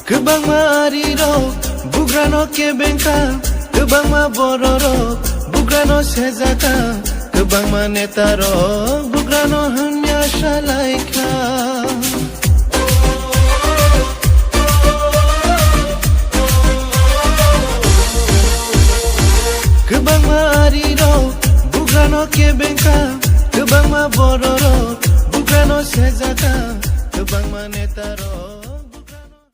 Kebang mariro, bugrano ke bengka, kebang ma bororo, bugrano sezaka, kebang ma netaro, bugrano hanya shalaika. Kebang mariro, bugrano ke bengka, kebang ma bororo, bugrano sezaka, kebang ma netaro.